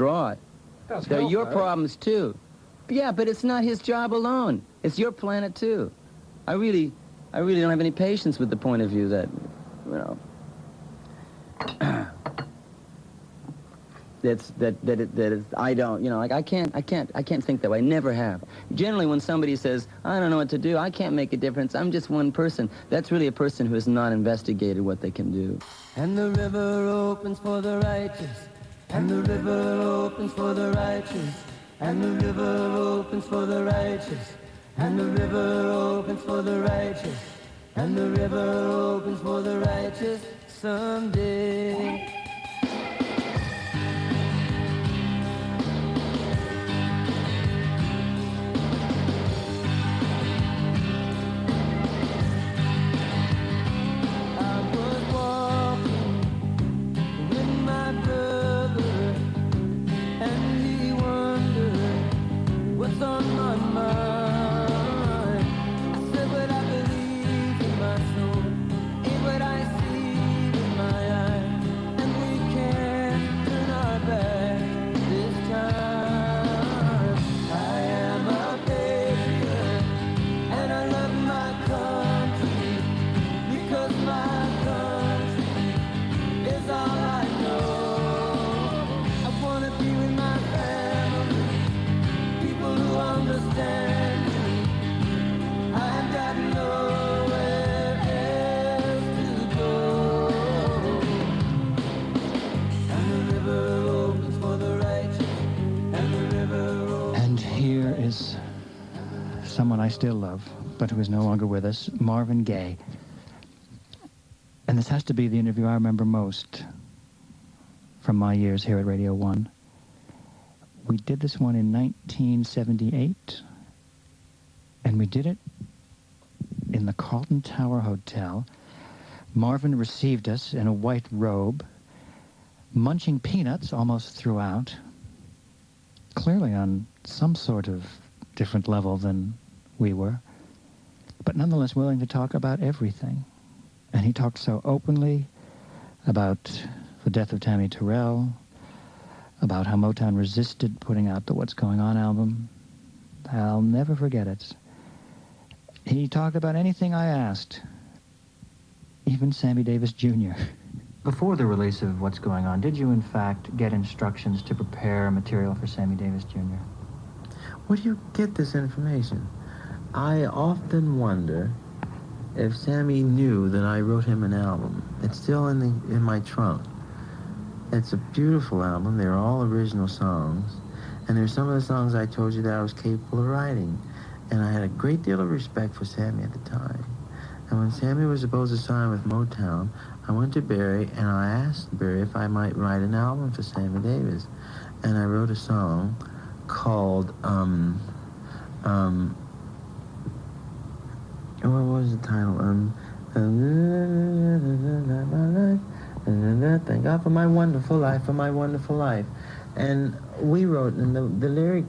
draw it. They're your problems, too. Yeah, but it's not his job alone. It's your planet, too. I really don't have any patience with the point of view that, you know, I don't, you know, like I can't think that way. I never have. Generally, when somebody says, I don't know what to do, I can't make a difference, I'm just one person, that's really a person who has not investigated what they can do. And the river opens for the righteous, and the river opens for the righteous, and the river opens for the righteous, and the river opens for the righteous, and the river opens for the righteous someday. Someone I still love, but who is no longer with us, Marvin Gaye. And this has to be the interview I remember most from my years here at Radio 1. We did this one in 1978, and we did it in the Carlton Tower Hotel. Marvin received us in a white robe, munching peanuts almost throughout, clearly on some sort of different level than we were, but nonetheless willing to talk about everything. And he talked so openly about the death of Tammy Terrell, about how Motown resisted putting out the What's Going On album. I'll never forget it. He talked about anything I asked, even Sammy Davis Jr. Before the release of What's Going On, did you in fact get instructions to prepare material for Sammy Davis Jr.? Where do you get this information? I often wonder if Sammy knew that I wrote him an album. It's still in my trunk. It's a beautiful album. They're all original songs. And there's some of the songs I told you that I was capable of writing. And I had a great deal of respect for Sammy at the time. And when Sammy was supposed to sign with Motown, I went to Barry and I asked Barry if I might write an album for Sammy Davis. And I wrote a song called, what was the title? Thank God for my wonderful life, for my wonderful life. And we wrote, and the lyric,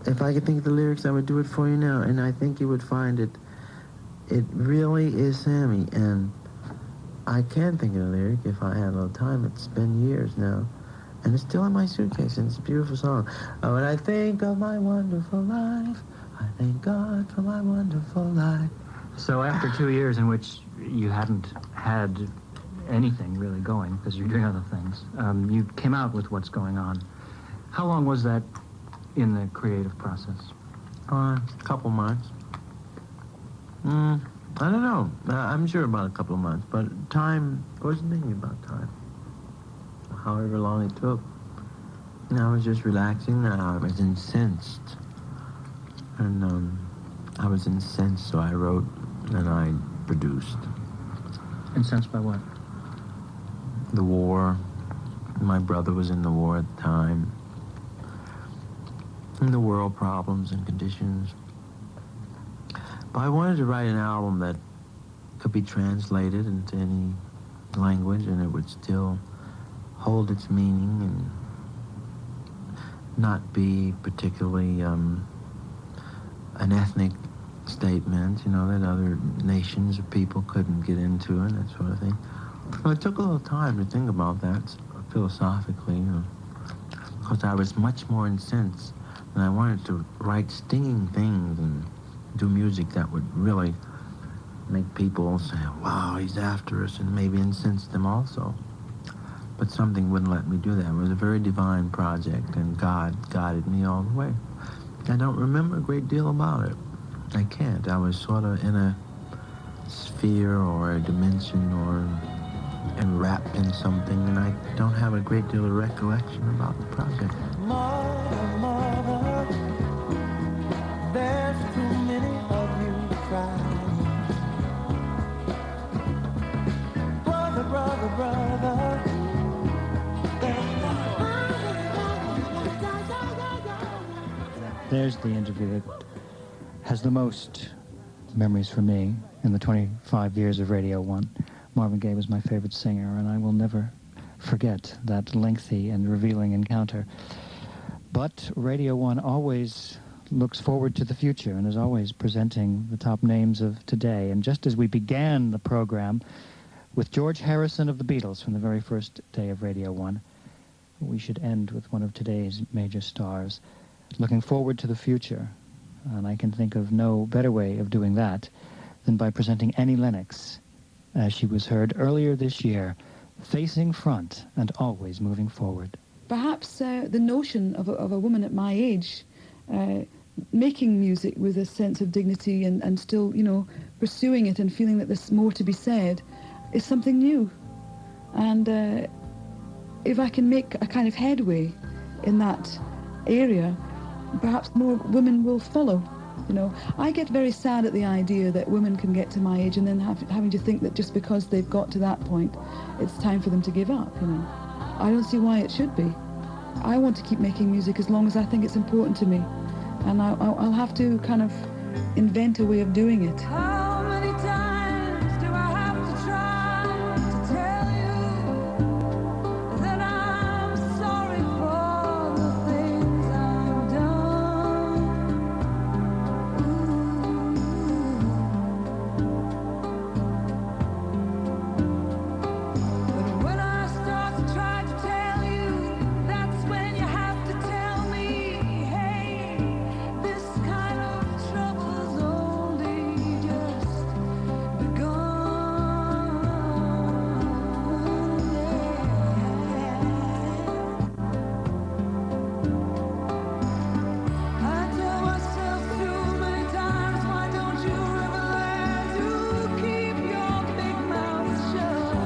if I could think of the lyrics, I would do it for you now, and I think you would find it really is Sammy, and I can think of the lyric if I had a little time. It's been years now. And it's still in my suitcase, and it's a beautiful song. Oh, when I think of my wonderful life, I thank God for my wonderful life. So after 2 years in which you hadn't had anything really going, because you're doing other things, you came out with What's Going On. How long was that in the creative process? A couple months. I don't know. I'm sure about a couple of months, but time, I wasn't thinking about time. However long it took. And I was just relaxing. I was incensed. And I was incensed, so I wrote and I produced. Incensed by what? The war. My brother was in the war at the time. And the world problems and conditions. But I wanted to write an album that could be translated into any language and it would still hold its meaning and not be particularly an ethnic statement, you know, that other nations or people couldn't get into and that sort of thing. Well, it took a little time to think about that. philosophically, you know, because I was much more incensed, and I wanted to write stinging things and do music that would really make people say, wow, he's after us, and maybe incense them also. But something wouldn't let me do that. It was a very divine project, and God guided me all the way. I don't remember a great deal about it. I can't. I was sort of in a sphere or a dimension or enwrapped in something, and I don't have a great deal of recollection about the project. Mother, mother, there's too many of you crying. Brother, brother, brother. There's the interview that has the most memories for me in the 25 years of Radio 1. Marvin Gaye was my favorite singer, and I will never forget that lengthy and revealing encounter. But Radio 1 always looks forward to the future and is always presenting the top names of today. And just as we began the program with George Harrison of the Beatles from the very first day of Radio 1, we should end with one of today's major stars, looking forward to the future. And I can think of no better way of doing that than by presenting Annie Lennox, as she was heard earlier this year, facing front and always moving forward. Perhaps the notion of a woman at my age making music with a sense of dignity and still, you know, pursuing it and feeling that there's more to be said is something new. And if I can make a kind of headway in that area, perhaps more women will follow. You know, I get very sad at the idea that women can get to my age and then having to think that just because they've got to that point, it's time for them to give up, you know. I don't see why it should be. I want to keep making music as long as I think it's important to me. And I'll have to kind of invent a way of doing it. How many times do I have to try to tell you that I'm sorry for the things I've done? But when I start to try to tell you, that's when you have to tell me, hey, this kind of trouble's only just begun. I tell myself too many times, why don't you ever learn to keep your big mouth shut?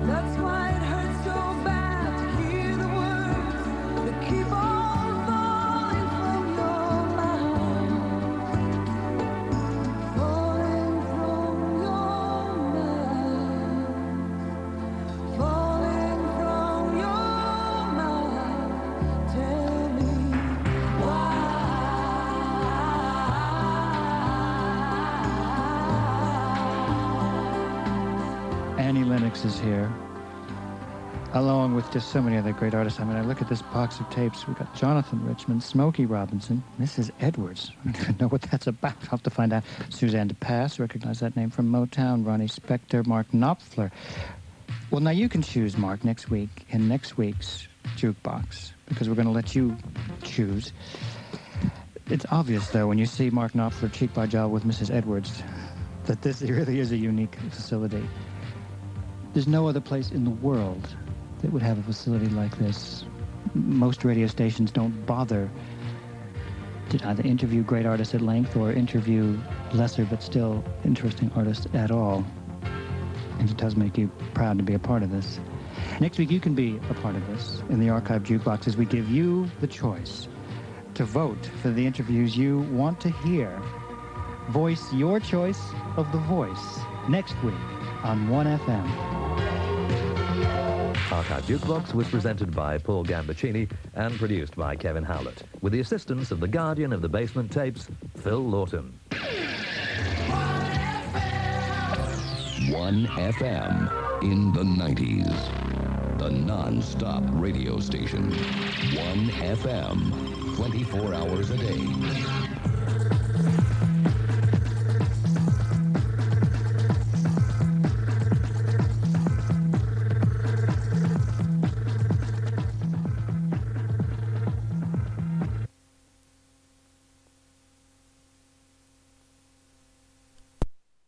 That's why it hurts so bad to hear the words that keep on falling from your mouth. Falling from your mouth. Falling from your mouth. Tell me why. Annie Lennox is here, along with just so many other great artists. I mean, I look at this box of tapes. We've got Jonathan Richman, Smokey Robinson, Mrs. Edwards. I don't even know what that's about. I'll have to find out. Suzanne DePass, recognize that name from Motown. Ronnie Spector, Mark Knopfler. Well, now you can choose, Mark, next week, in next week's Jukebox, because we're going to let you choose. It's obvious, though, when you see Mark Knopfler cheek by jowl with Mrs. Edwards, that this really is a unique facility. There's no other place in the world that would have a facility like this. Most radio stations don't bother to either interview great artists at length or interview lesser but still interesting artists at all. And it does make you proud to be a part of this. Next week, you can be a part of this in the Archive Jukebox as we give you the choice to vote for the interviews you want to hear. Voice your choice of the voice next week on 1FM. Archive Jukebox was presented by Paul Gambaccini and produced by Kevin Howlett, with the assistance of the guardian of the basement tapes, Phil Lawton. 1FM in the 90s. The non-stop radio station. 1FM, 24 hours a day.